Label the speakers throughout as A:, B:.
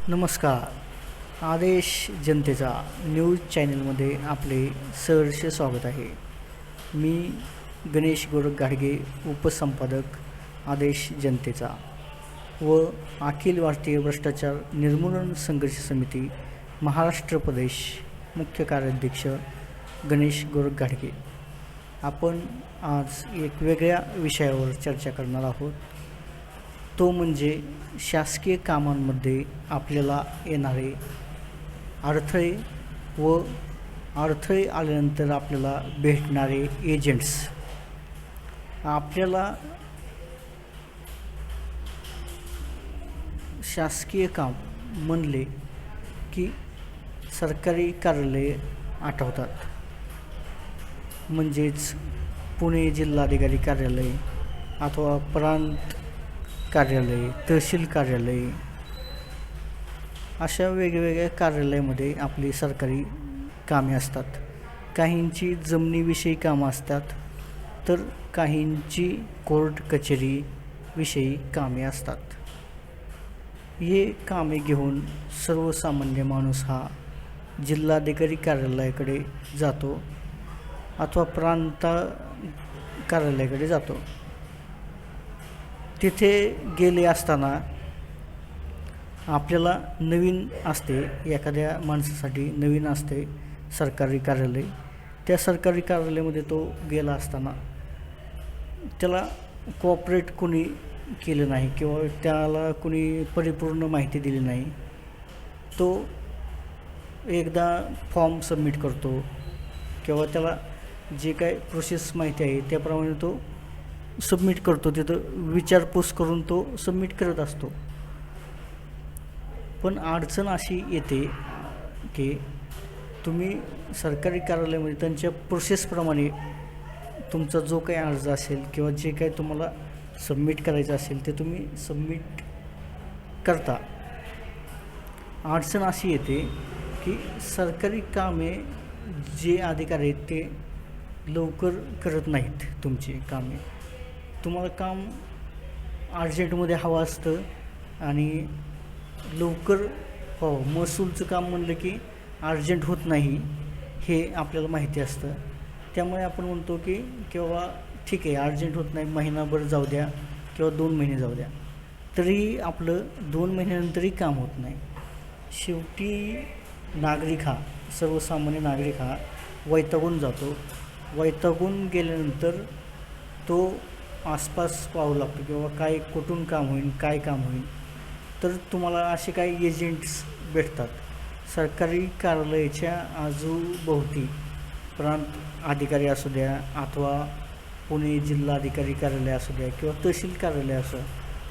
A: नमस्कार. आदेश जनतेचा न्यूज चॅनलमध्ये आपले सहर्ष स्वागत आहे. मी गणेश गोरख गाडगे, उपसंपादक आदेश जनतेचा व अखिल भारतीय भ्रष्टाचार निर्मूलन संघर्ष समिती महाराष्ट्र प्रदेश मुख्य कार्याध्यक्ष गणेश गोरख गाडगे. आपण आज एक वेगळ्या विषयावर चर्चा करणार आहोत. तो म्हणजे शासकीय कामांमध्ये आपल्याला येणारे अडथळे व अडथळे आल्यानंतर आपल्याला भेटणारे एजंट्स. आपल्याला शासकीय काम म्हणले की सरकारी कार्यालये आठवतात, म्हणजेच पुणे जिल्हाधिकारी कार्यालय अथवा प्रांत कार्यालय, तहसील कार्यालय, अशा वेगवेगळ्या कार्यालयामध्ये आपली सरकारी कामे असतात. काहींची जमिनीविषयी कामं असतात, तर काहींची कोर्ट कचेरीविषयी कामे असतात. हे कामे घेऊन सर्वसामान्य माणूस हा जिल्हाधिकारी कार्यालयाकडे जातो अथवा प्रांत कार्यालयाकडे जातो. तिथे गेले असताना आपल्याला नवीन असते, एखाद्या माणसासाठी नवीन असते सरकारी कार्यालय. त्या सरकारी कार्यालयामध्ये तो गेला असताना त्याला कोऑपरेट कोणी केलं नाही किंवा त्याला कोणी परिपूर्ण माहिती दिली नाही. तो एकदा फॉर्म सबमिट करतो किंवा त्याला जे काय प्रोसेस माहिती आहे त्याप्रमाणे तो सबमिट करतो. तिथं विचारपूस करून तो सबमिट करत असतो. पण अडचण अशी येते की तुम्ही सरकारी कार्यालयामध्ये त्यांच्या प्रोसेसप्रमाणे तुमचा जो काही अर्ज असेल किंवा जे काही तुम्हाला सबमिट करायचं असेल ते तुम्ही सबमिट करता. अडचण अशी येते की सरकारी कामे जे अधिकारी आहेत ते लवकर करत नाहीत तुमची कामे. तुम्हाला काम अर्जंटमध्ये हवं असतं आणि लवकर महसूलचं काम म्हणलं की अर्जंट होत नाही हे आपल्याला माहिती असतं. त्यामुळे आपण म्हणतो की किंवा ठीक आहे, अर्जंट होत नाही, महिनाभर जाऊ द्या किंवा 2 महिने जाऊ द्या, तरी आपलं 2 महिन्यानंतरही काम होत नाही. शेवटी नागरिक हा, सर्वसामान्य नागरिक हा वैतागून जातो. वैतागून गेल्यानंतर तो आसपास पाहू लागतो किंवा काय कुठून काम होईल, काय काम होईल. तर तुम्हाला असे काही एजंट्स भेटतात. सरकारी कार्यालयाच्या आजूभोवती प्रांत अधिकारी असू द्या अथवा पुणे जिल्हाधिकारी कार्यालय असू द्या किंवा तहसील कार्यालय असो,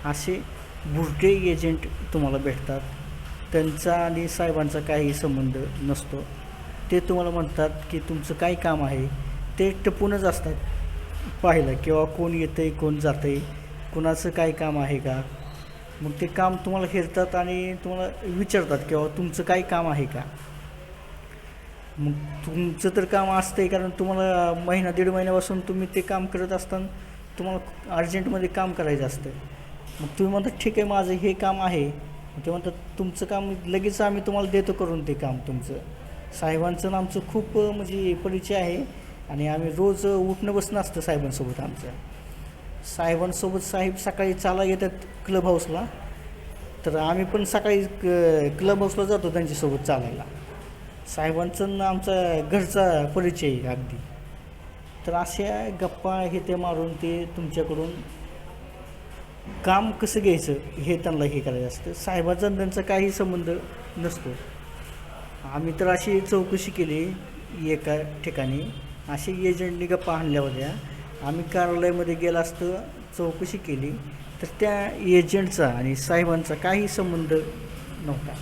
A: असे भुरटे एजंट तुम्हाला भेटतात. त्यांचा आणि साहेबांचा काही संबंध नसतो. ते तुम्हाला म्हणतात की तुमचं काय काम आहे. ते टपूनच असतात पाहिलं किंवा कोण येतं आहे, कोण जातं आहे, कुणाचं काय काम आहे का. मग ते काम तुम्हाला हेरतात आणि तुम्हाला विचारतात किंवा तुमचं काय काम आहे का. मग तुमचं तर काम असतं आहे, कारण तुम्हाला महिना 1.5 महिन्यापासून तुम्ही ते काम करत असताना तुम्हाला अर्जंटमध्ये काम करायचं असतं. मग तुम्ही म्हणतात ठीक आहे, माझं हे काम आहे. ते म्हणतात तुमचं काम लगेच आम्ही तुम्हाला देतो करून. ते काम तुमचं साहेबांचं आमचं खूप म्हणजे परिचय आहे आणि आम्ही रोज उठणं बसणं असतं साहेबांसोबत आमचं. साहेबांसोबत साहेब सकाळी चाला येतात क्लब हाऊसला, तर आम्ही पण सकाळी क्लब हाऊसला जातो त्यांच्यासोबत चालायला. साहेबांचं आमचा घरचा परिचय आहे अगदी. तर अशा गप्पा हे ते मारून ते तुमच्याकडून काम कसं घ्यायचं हे त्यांना हे करायचं असतं. साहेबांचा त्यांचा काही संबंध नसतो. आम्ही तर अशी चौकशी केली एका ठिकाणी. असे एजंटनी गप्पा आणल्या होत्या. आम्ही कार्यालयामध्ये गेला असतं, चौकशी केली, तर त्या एजंटचा आणि साहेबांचा काही संबंध नव्हता.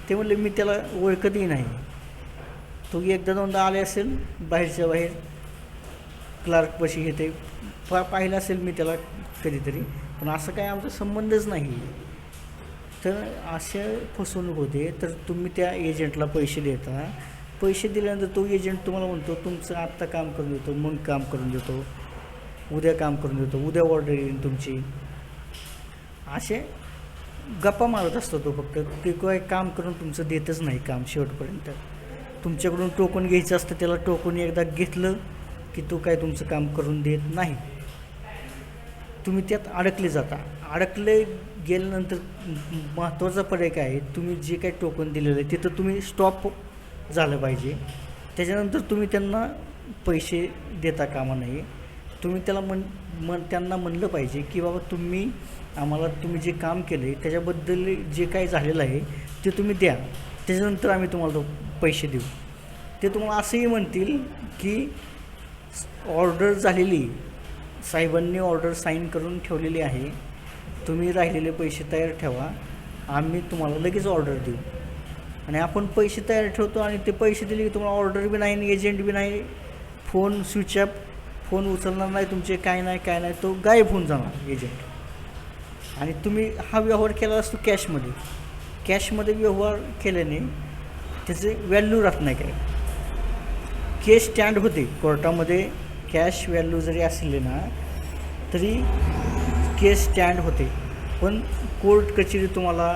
A: ते म्हणले मी त्याला ओळखतही नाही. तो एकदा 2दा आले असेल बाहेरच्या बाहेर, क्लार्कपाशी येते पाहिलं असेल मी त्याला कधीतरी, पण असं काय आमचा संबंधच नाही. तर अशा फसवणूक होते. तर तुम्ही त्या एजंटला पैसे देता. पैसे दिल्यानंतर तो एजंट तुम्हाला म्हणतो तुमचं आत्ता काम करून देतो, मग काम करून देतो, उद्या काम करून देतो, उद्या ऑर्डर येईल तुमची. असे गप्पा मारत असतो तो फक्त. ते काय काम करून तुमचं देतच नाही काम शेवटपर्यंत. तुमच्याकडून टोकन घ्यायचं असतं, त्याला टोकन एकदा घेतलं की तो काय तुमचं काम करून देत नाही. तुम्ही त्यात अडकले जाता. अडकले गेल्यानंतर महत्त्वाचा पर्याय काय आहे, तुम्ही जे काही टोकन दिलेलं आहे तिथं तुम्ही स्टॉप झालं पाहिजे. त्याच्यानंतर तुम्ही त्यांना पैसे देता कामा नये. तुम्ही त्याला त्यांना म्हणलं पाहिजे की बाबा तुम्ही आम्हाला तुम्ही जे काम केलं आहे त्याच्याबद्दल जे काही झालेलं आहे ते तुम्ही द्या, त्याच्यानंतर आम्ही तुम्हाला पैसे देऊ. ते तुम्हाला असंही म्हणतील की ऑर्डर झालेली, साहेबांनी ऑर्डर साईन करून ठेवलेली आहे, तुम्ही राहिलेले पैसे तयार ठेवा, आम्ही तुम्हाला लगेच ऑर्डर देऊ. आणि आपण पैसे तयार ठेवतो आणि ते पैसे दिले की तुम्हाला ऑर्डर बी नाही, एजंट बी नाही, फोन स्विच ऑफ, फोन उचलणार नाही तुमचे, काय नाही, तो गायब होऊन जाणार एजंट. आणि तुम्ही हा व्यवहार केला असतो कॅशमध्ये व्यवहार केल्याने त्याचे व्हॅल्यू राहत नाही. काय केस स्टँड होते कोर्टामध्ये, कॅश व्हॅल्यू जरी असले ना तरी केस स्टँड होते, पण कोर्ट कचेरी तुम्हाला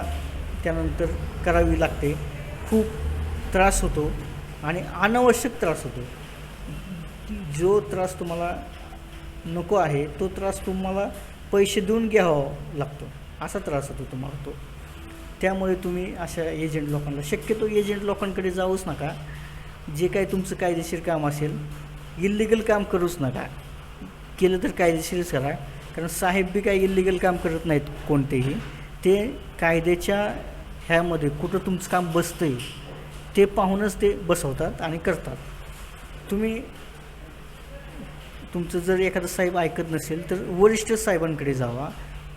A: त्यानंतर करावी लागते. खूप त्रास होतो आणि अनावश्यक त्रास होतो. जो त्रास तुम्हाला नको आहे तो त्रास तुम्हाला पैसे देऊन घ्यावा लागतो, असा त्रास होतो तुम्हाला तो. त्यामुळे तुम्ही अशा एजंट लोकांना, शक्यतो एजंट लोकांकडे जाऊच नका. जे काही तुमचं कायदेशीर काम असेल, इल्लिगल काम करूच नका. केलं तर कायदेशीरच करा, कारण साहेब बी काही इल्लिगल काम करत नाहीत कोणतेही. ते कायद्याच्या ह्यामध्ये कुठं तुमचं काम बसतं आहे ते पाहूनच ते बसवतात आणि करतात. तुमचं जर एखादा साहेब ऐकत नसेल तर वरिष्ठ साहेबांकडे जावा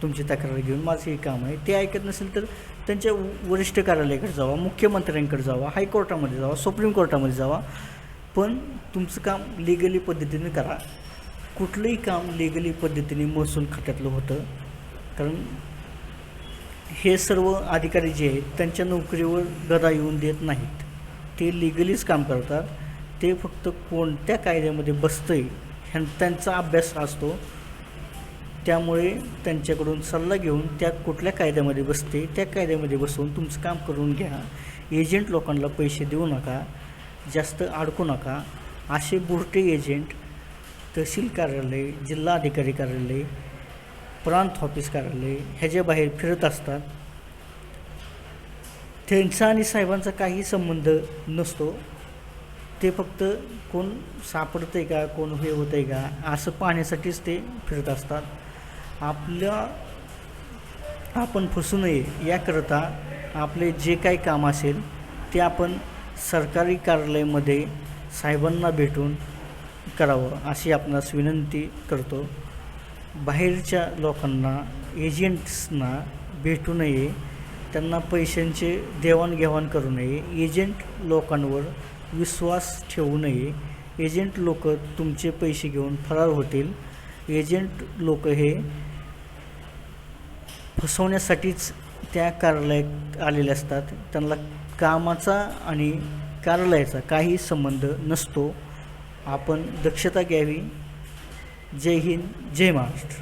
A: तुमची तक्रार घेऊन, माझं हे काम आहे. ते ऐकत नसेल तर त्यांच्या वरिष्ठ कार्यालयाकडे जावा, मुख्यमंत्र्यांकडे जावा, हायकोर्टामध्ये जावा, सुप्रीम कोर्टामध्ये जावा. पण तुमचं काम लिगली पद्धतीने करा. कुठलंही काम लिगली पद्धतीने महसूल खात्यातलं होतं, कारण हे सर्व अधिकारी जे आहेत त्यांच्या नोकरीवर गदा येऊन देत नाहीत. ते लिगलीच काम करतात. ते फक्त कोणत्या कायद्यामध्ये बसतं आहे त्यांचा अभ्यास असतो. त्यामुळे त्यांच्याकडून सल्ला घेऊन त्या कुठल्या कायद्यामध्ये बसते त्या कायद्यामध्ये बसवून तुमचं काम करून घ्या. एजंट लोकांना पैसे देऊ नका, जास्त अडकू नका. असे बुरटे एजंट तहसील कार्यालय, जिल्हा अधिकारी कार्यालय, प्रांत ऑफिस कार्यालय ह्याच्या बाहेर फिरत असतात. त्यांचा आणि साहेबांचा काही संबंध नसतो. ते फक्त कोण सापडतं आहे का, कोण हे होतं आहे का असं पाहण्यासाठीच ते फिरत असतात. आपण फसू नये याकरता आपले जे काही काम असेल ते आपण सरकारी कार्यालयामध्ये साहेबांना भेटून करावं अशी आपणास विनंती करतो. बाहेरच्या लोकांना, एजंट्सना भेटू नये, त्यांना पैशांचे देवाणघेवाण करू नये, एजंट लोकांवर विश्वास ठेवू नये. एजंट लोक तुमचे पैसे घेऊन फरार होतील. एजंट लोक हे फसवण्यासाठीच त्या कार्यालयात आलेले असतात. त्यांना कामाचा आणि कार्यालयाचा काही संबंध नसतो. आपण दक्षता घ्यावी. जय हिंद, जय महाराष्ट्र.